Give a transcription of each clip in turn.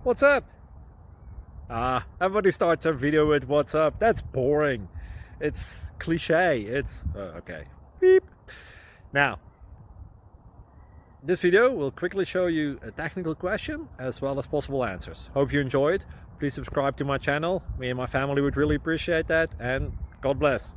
What's up? Everybody starts their video with what's up. That's boring. It's cliche. It's okay. Beep. Now, this video will quickly show you a technical question as well as possible answers. Hope you enjoyed. Please subscribe to my channel. Me and my family would really appreciate that, and God bless.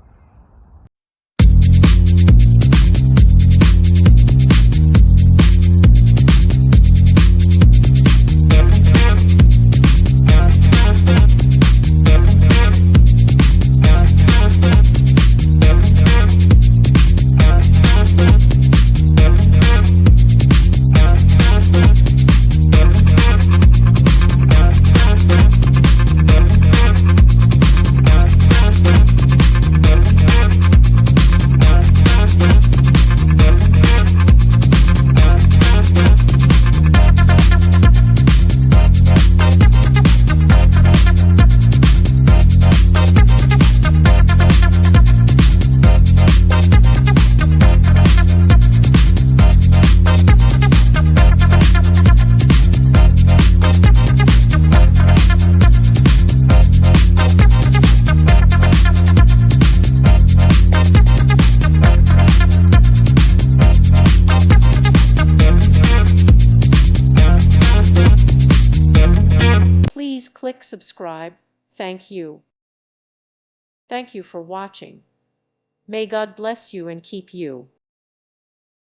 Please click subscribe. Thank you. Thank you for watching. May God bless you and keep you.